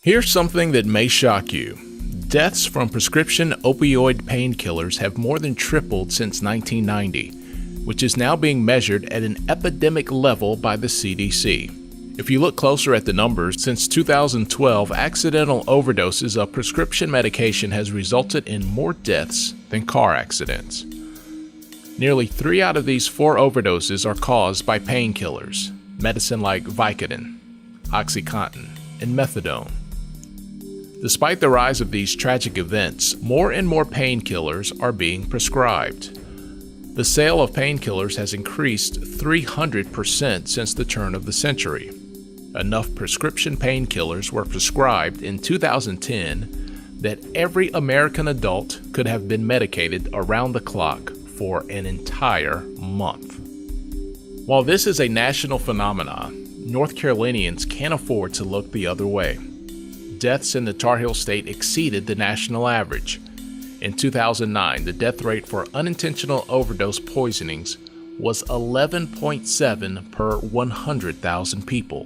Here's something that may shock you. Deaths from prescription opioid painkillers have more than tripled since 1990, which is now being measured at an epidemic level by the CDC. If you look closer at the numbers, since 2012, accidental overdoses of prescription medication has resulted in more deaths than car accidents. Nearly 3 out of these 4 overdoses are caused by painkillers, medicine like Vicodin, OxyContin, and Methadone. Despite the rise of these tragic events, more and more painkillers are being prescribed. The sale of painkillers has increased 300% since the turn of the century. Enough prescription painkillers were prescribed in 2010 that every American adult could have been medicated around the clock for an entire month. While this is a national phenomenon, North Carolinians can't afford to look the other way. Deaths in the Tar Heel State exceeded the national average. In 2009, the death rate for unintentional overdose poisonings was 11.7 per 100,000 people.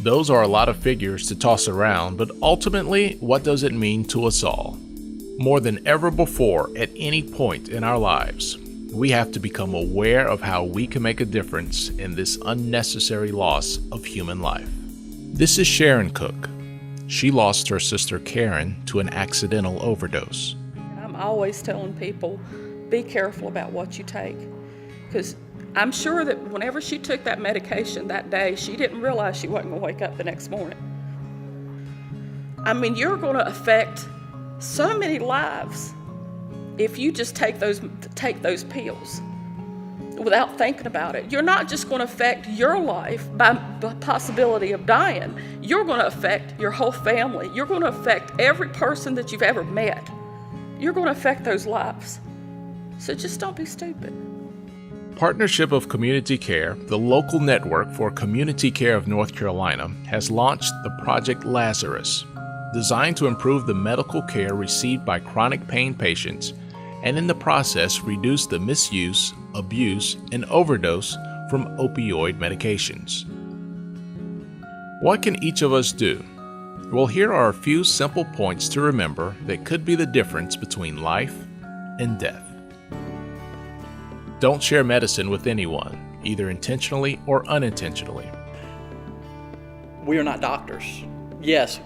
Those are a lot of figures to toss around, but ultimately, what does it mean to us all? More than ever before, at any point in our lives, we have to become aware of how we can make a difference in this unnecessary loss of human life. This is Sharon Cook. She lost her sister Karen to an accidental overdose. I'm always telling people, be careful about what you take. Because I'm sure that whenever she took that medication that day, she didn't realize she wasn't going to wake up the next morning. I mean, you're going to affect so many lives if you just take those pills without thinking about it. You're not just going to affect your life by the possibility of dying. You're going to affect your whole family. You're going to affect every person that you've ever met. You're going to affect those lives. So just don't be stupid. Partnership of Community Care, the local network for community care of North Carolina, has launched the Project Lazarus, designed to improve the medical care received by chronic pain patients and in the process reduce the misuse, abuse, and overdose from opioid medications. What can each of us do? Well, here are a few simple points to remember that could be the difference between life and death. Don't share medicine with anyone, either intentionally or unintentionally. We are not doctors. Yes,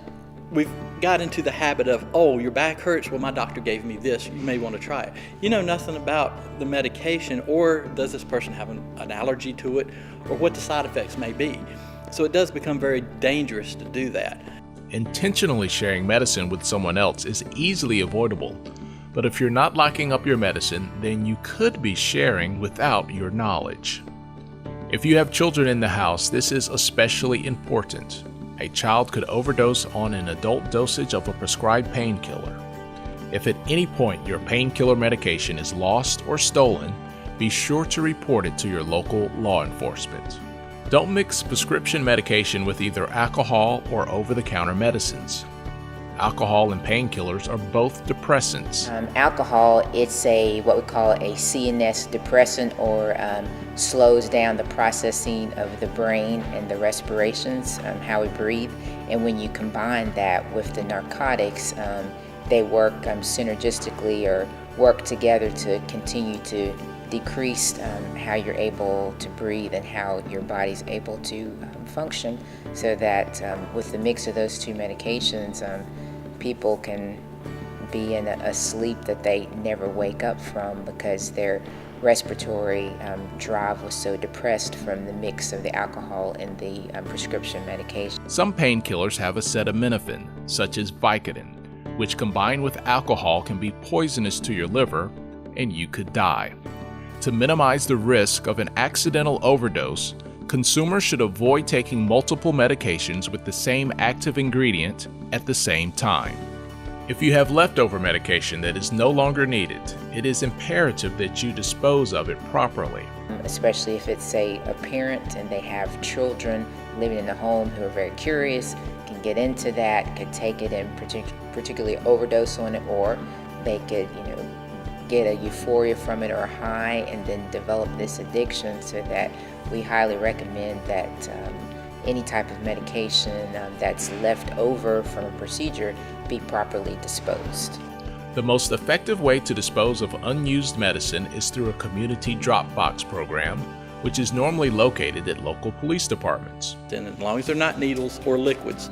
we've got into the habit of, oh, your back hurts, well, my doctor gave me this, you may want to try it. You know nothing about the medication, or does this person have an allergy to it, or what the side effects may be. So it does become very dangerous to do that. Intentionally sharing medicine with someone else is easily avoidable, but if you're not locking up your medicine, then you could be sharing without your knowledge. If you have children in the house, this is especially important. A child could overdose on an adult dosage of a prescribed painkiller. If at any point your painkiller medication is lost or stolen, be sure to report it to your local law enforcement. Don't mix prescription medication with either alcohol or over-the-counter medicines. Alcohol and painkillers are both depressants. Alcohol, it's what we call a CNS depressant, or slows down the processing of the brain and the respirations, how we breathe. And when you combine that with the narcotics, they work synergistically, or work together to continue to decrease how you're able to breathe and how your body's able to function, so that with the mix of those two medications, people can be in a sleep that they never wake up from, because their respiratory drive was so depressed from the mix of the alcohol and the prescription medication. Some painkillers have acetaminophen, such as Vicodin, which combined with alcohol can be poisonous to your liver, and you could die. To minimize the risk of an accidental overdose, consumers should avoid taking multiple medications with the same active ingredient at the same time. If you have leftover medication that is no longer needed, it is imperative that you dispose of it properly. Especially if it's, say, a parent and they have children living in the home who are very curious, can get into that, could take it and particularly overdose on it, or they could, get a euphoria from it or a high and then develop this addiction, so that we highly recommend that any type of medication that's left over from a procedure be properly disposed. The most effective way to dispose of unused medicine is through a community drop box program, which is normally located at local police departments. And as long as they're not needles or liquids,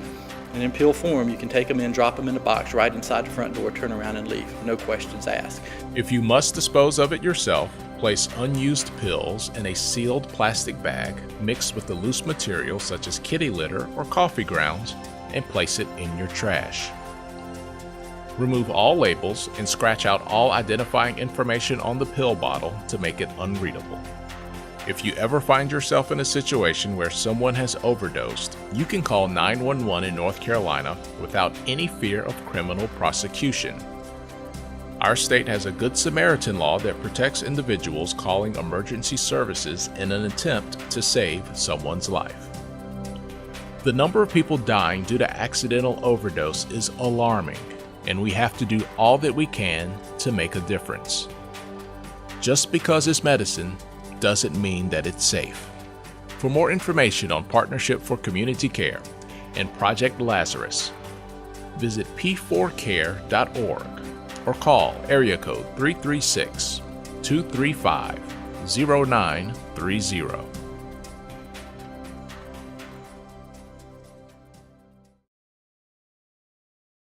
and in pill form, you can take them in, drop them in a box right inside the front door, turn around and leave. No questions asked. If you must dispose of it yourself, place unused pills in a sealed plastic bag mixed with the loose material such as kitty litter or coffee grounds and place it in your trash. Remove all labels and scratch out all identifying information on the pill bottle to make it unreadable. If you ever find yourself in a situation where someone has overdosed, you can call 911 in North Carolina without any fear of criminal prosecution. Our state has a Good Samaritan Law that protects individuals calling emergency services in an attempt to save someone's life. The number of people dying due to accidental overdose is alarming, and we have to do all that we can to make a difference. Just because it's medicine doesn't mean that it's safe. For more information on Partnership for Community Care and Project Lazarus, visit p4care.org or call area code 336-235-0930.